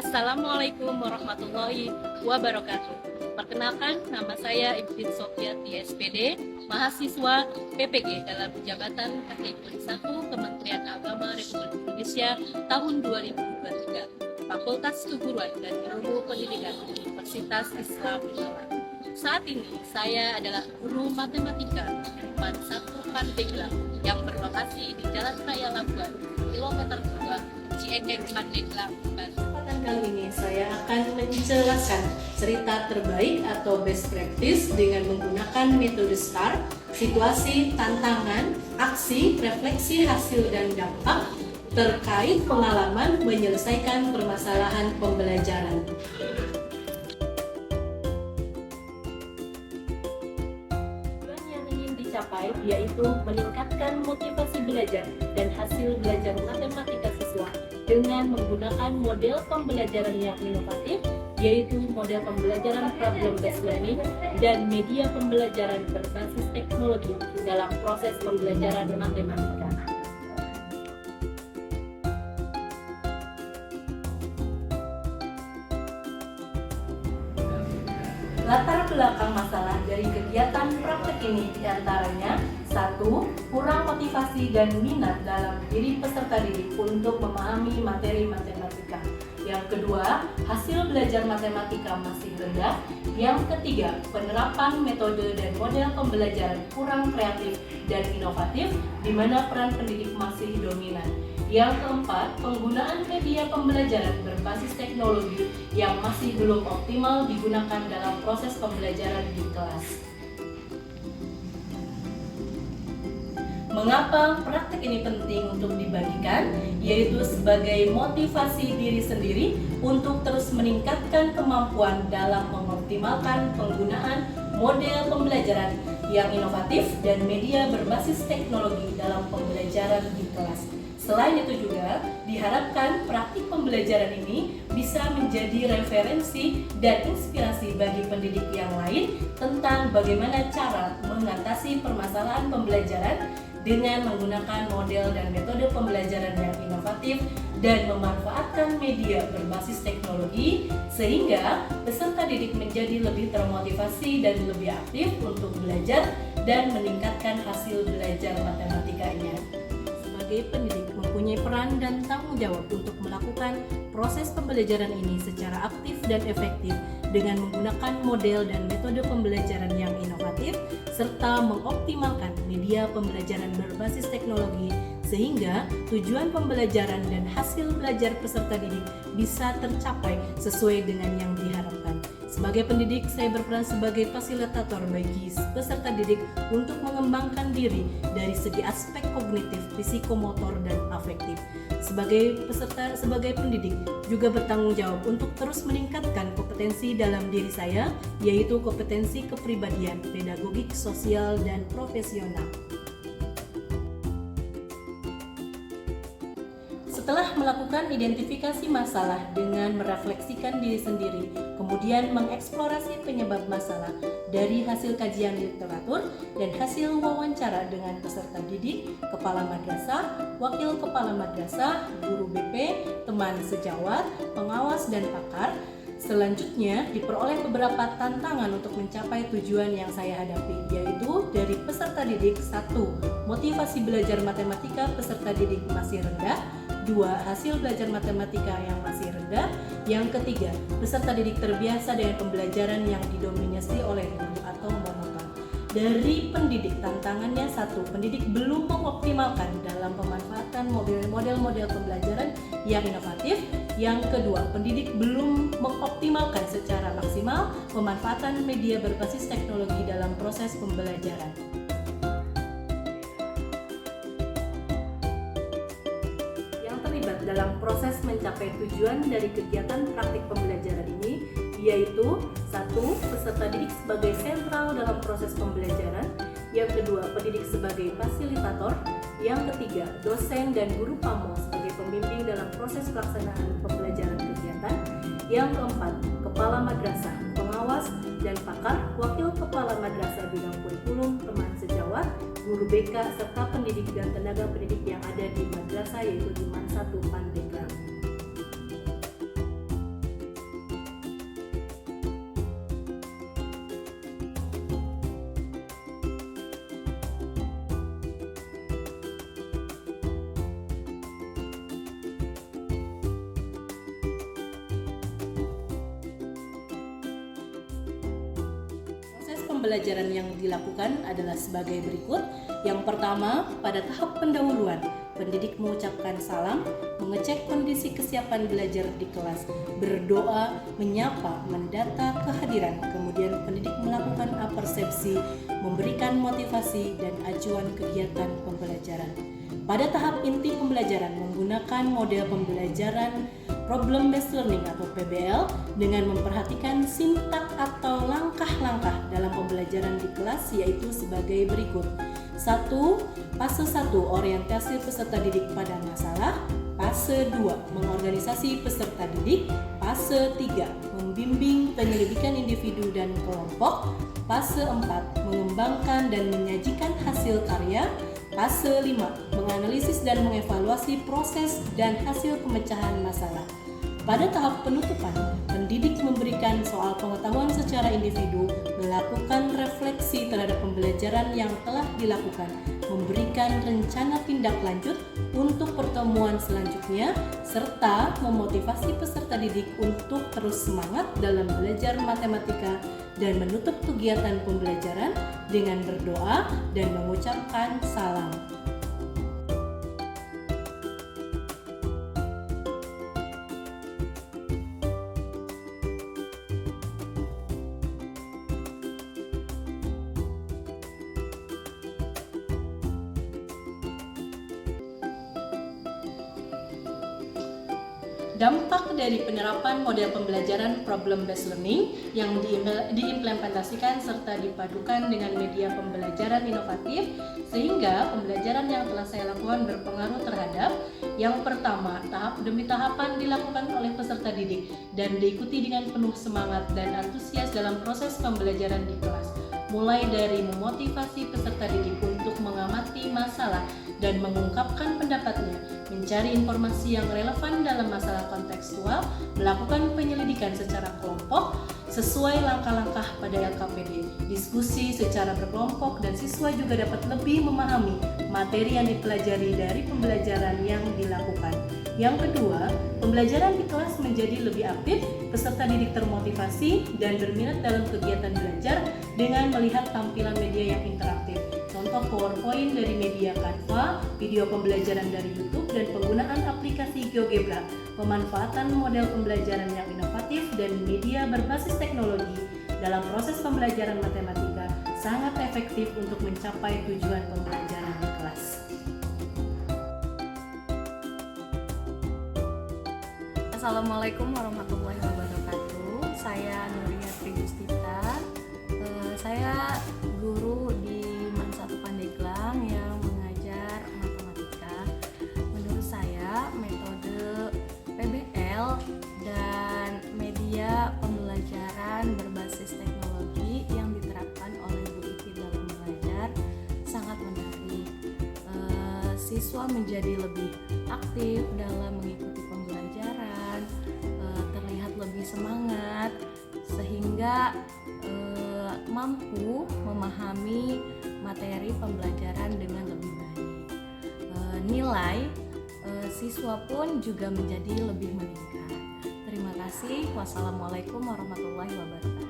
Assalamualaikum warahmatullahi wabarakatuh. Perkenalkan, nama saya Ibtin Sofiati SPD, mahasiswa PPG dalam jabatan Khatibul 1 Kementerian Agama Republik Indonesia tahun 2023, Fakultas Keguruan dan Ilmu Pendidikan Universitas Islam Unggul. Saat ini saya adalah guru matematika Unpad 1 Pandeglang yang berlokasi di Jalan Raya Labuan, kilometer 2, Ciekeng, Pandeglang, Banten. Kali ini saya akan menjelaskan cerita terbaik atau best practice dengan menggunakan metode STAR, situasi, tantangan, aksi, refleksi hasil dan dampak terkait pengalaman menyelesaikan permasalahan pembelajaran. Tujuan yang ingin dicapai yaitu meningkatkan motivasi belajar dan hasil belajar matematika siswa dengan menggunakan model pembelajaran yang inovatif, yaitu model pembelajaran problem-based learning dan media pembelajaran berbasis teknologi dalam proses pembelajaran matematika. Latar belakang masalah dari kegiatan praktek ini diantaranya: 1. Kurang motivasi dan minat dalam diri peserta didik untuk memahami materi matematika. Yang kedua, hasil belajar matematika masih rendah. Yang ketiga, penerapan metode dan model pembelajaran kurang kreatif dan inovatif, di mana peran pendidik masih dominan. Yang keempat, penggunaan media pembelajaran berbasis teknologi yang masih belum optimal digunakan dalam proses pembelajaran di kelas. Mengapa praktek ini penting untuk dibagikan? Yaitu sebagai motivasi diri sendiri untuk terus meningkatkan kemampuan dalam mengoptimalkan penggunaan model pembelajaran yang inovatif dan media berbasis teknologi dalam pembelajaran di kelas. Selain itu juga diharapkan praktik pembelajaran ini bisa menjadi referensi dan inspirasi bagi pendidik yang lain tentang bagaimana cara mengatasi permasalahan pembelajaran dengan menggunakan model dan metode pembelajaran yang inovatif dan memanfaatkan media berbasis teknologi, sehingga peserta didik menjadi lebih termotivasi dan lebih aktif untuk belajar dan meningkatkan hasil belajar matematikanya. Sebagai pendidik mempunyai peran dan tanggung jawab untuk melakukan proses pembelajaran ini secara aktif dan efektif dengan menggunakan model dan metode pembelajaran yang inovatif serta mengoptimalkan media pembelajaran berbasis teknologi sehingga tujuan pembelajaran dan hasil belajar peserta didik bisa tercapai sesuai dengan yang diharapkan. Sebagai pendidik, saya berperan sebagai fasilitator bagi peserta didik untuk mengembangkan diri dari segi aspek kognitif, psikomotor, dan afektif. Sebagai pendidik, juga bertanggung jawab untuk terus meningkatkan kompetensi dalam diri saya, yaitu kompetensi kepribadian, pedagogik, sosial, dan profesional. Setelah melakukan identifikasi masalah dengan merefleksikan diri sendiri, kemudian mengeksplorasi penyebab masalah dari hasil kajian literatur dan hasil wawancara dengan peserta didik, kepala madrasah, wakil kepala madrasah, guru BP, teman sejawat, pengawas, dan pakar. Selanjutnya diperoleh beberapa tantangan untuk mencapai tujuan yang saya hadapi, yaitu dari peserta didik: 1. Motivasi belajar matematika peserta didik masih rendah. 2. Hasil belajar matematika yang masih rendah. Yang ketiga, peserta didik terbiasa dengan pembelajaran yang didominasi oleh guru atau monoton. Dari pendidik, tantangannya: 1. Pendidik belum mengoptimalkan dalam pemanfaatan model-model pembelajaran yang inovatif. Yang kedua, pendidik belum mengoptimalkan secara maksimal pemanfaatan media berbasis teknologi dalam proses pembelajaran. Dalam proses mencapai tujuan dari kegiatan praktik pembelajaran ini, yaitu 1. Peserta didik sebagai sentral dalam proses pembelajaran. Yang kedua, pendidik sebagai fasilitator. Yang ketiga, dosen dan guru PAMO sebagai pembimbing dalam proses pelaksanaan pembelajaran kegiatan. Yang keempat, kepala madrasah, pengawas, dan pakar, wakil kepala madrasah bidang kurikulum, teman sejawat, guru BK, serta pendidik dan tenaga pendidik yang ada di madrasah, yaitu di MAN 1 Pandeglang. pembelajaran yang dilakukan adalah sebagai berikut. Yang pertama, pada tahap pendahuluan, pendidik mengucapkan salam, mengecek kondisi kesiapan belajar di kelas, berdoa, menyapa, mendata kehadiran, kemudian pendidik melakukan apersepsi, memberikan motivasi dan acuan kegiatan pembelajaran. Pada tahap inti pembelajaran menggunakan model pembelajaran Problem Based Learning atau PBL dengan memperhatikan sintak atau langkah-langkah dalam pembelajaran di kelas, yaitu sebagai berikut. 1. Fase 1, orientasi peserta didik pada masalah. Fase 2, mengorganisasi peserta didik. Fase 3, membimbing penyelidikan individu dan kelompok. Fase 4, mengembangkan dan menyajikan hasil karya. Fase 5, menganalisis dan mengevaluasi proses dan hasil pemecahan masalah. Pada tahap penutupan, pendidik memberikan soal pengetahuan secara individu, melakukan refleksi terhadap pembelajaran yang telah dilakukan, memberikan rencana tindak lanjut untuk pertemuan selanjutnya, serta memotivasi peserta didik untuk terus semangat dalam belajar matematika dan menutup kegiatan pembelajaran dengan berdoa dan mengucapkan salam. Dampak dari penerapan model pembelajaran Problem Based Learning yang diimplementasikan serta dipadukan dengan media pembelajaran inovatif, sehingga pembelajaran yang telah saya lakukan berpengaruh terhadap yang pertama, tahap demi tahapan dilakukan oleh peserta didik dan diikuti dengan penuh semangat dan antusias dalam proses pembelajaran di kelas, mulai dari memotivasi peserta didik untuk mengamati masalah dan mengungkapkan pendapatnya, mencari informasi yang relevan dalam masalah kontekstual, melakukan penyelidikan secara kelompok sesuai langkah-langkah pada LKPD, diskusi secara berkelompok, dan siswa juga dapat lebih memahami materi yang dipelajari dari pembelajaran yang dilakukan. Yang kedua, pembelajaran di kelas menjadi lebih aktif, peserta didik termotivasi dan berminat dalam kegiatan belajar dengan melihat tampilan media yang interaktif. Contoh PowerPoint dari media Canva, video pembelajaran dari YouTube, dan penggunaan aplikasi GeoGebra. Pemanfaatan model pembelajaran yang inovatif dan media berbasis teknologi dalam proses pembelajaran matematika sangat efektif untuk mencapai tujuan pembelajaran di kelas. Assalamualaikum warahmatullahi wabarakatuh. Saya Nuria Trigustita. Saya guru di MAN 1 Pandeglang yang mengajar matematika. Menurut saya, metode PBL dan media pembelajaran berbasis teknologi yang diterapkan oleh Bu Iti dalam belajar sangat menarik. Siswa menjadi lebih aktif dalam mengikuti pembelajaran, terlihat lebih semangat, sehingga mampu memahami materi pembelajaran dengan lebih baik. Nilai siswa pun juga menjadi lebih meningkat. Terima kasih. Wassalamualaikum warahmatullahi wabarakatuh.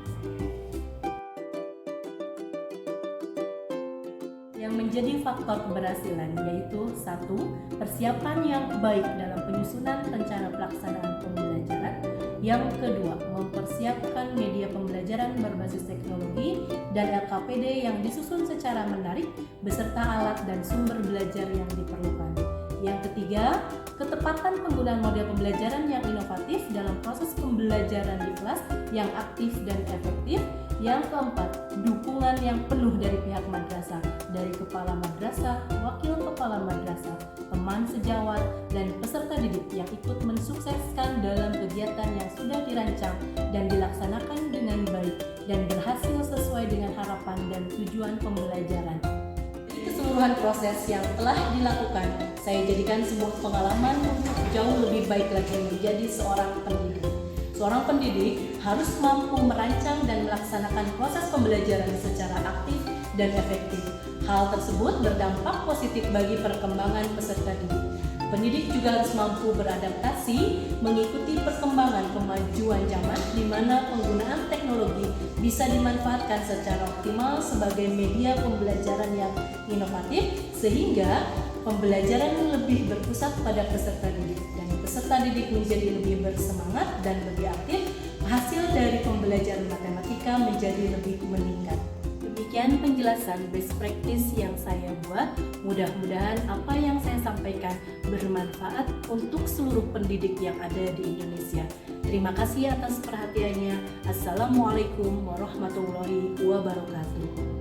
Yang menjadi faktor keberhasilan yaitu 1. Persiapan yang baik dalam penyusunan rencana pelaksanaan pembelajaran. Yang kedua, mempersiapkan media pembelajaran berbasis teknologi dan LKPD yang disusun secara menarik beserta alat dan sumber belajar yang diperlukan. Yang ketiga, ketepatan penggunaan model pembelajaran yang inovatif dalam proses pembelajaran di kelas yang aktif dan efektif. Yang keempat, dukungan yang penuh dari pihak madrasah, dari kepala madrasah, wakil kepala madrasah, teman sejawat, dan peserta didik yang ikut mensukseskan dalam kegiatan yang sudah dirancang dan dilaksanakan dengan baik dan berhasil sesuai dengan harapan dan tujuan pembelajaran. Dari keseluruhan proses yang telah dilakukan, saya jadikan sebuah pengalaman untuk jauh lebih baik lagi menjadi seorang pendidik. Seorang pendidik harus mampu merancang dan melaksanakan proses pembelajaran secara aktif dan efektif. Hal tersebut berdampak positif bagi perkembangan peserta didik. Pendidik juga harus mampu beradaptasi mengikuti perkembangan kemajuan zaman di mana penggunaan teknologi bisa dimanfaatkan secara optimal sebagai media pembelajaran yang inovatif sehingga pembelajaran lebih berpusat pada peserta didik dan peserta didik menjadi lebih bersemangat dan lebih aktif. Hasil dari pembelajaran matematika menjadi lebih meningkat. Demikian penjelasan best practice yang saya buat. Mudah-mudahan apa yang saya sampaikan bermanfaat untuk seluruh pendidik yang ada di Indonesia. Terima kasih atas perhatiannya. Assalamualaikum warahmatullahi wabarakatuh.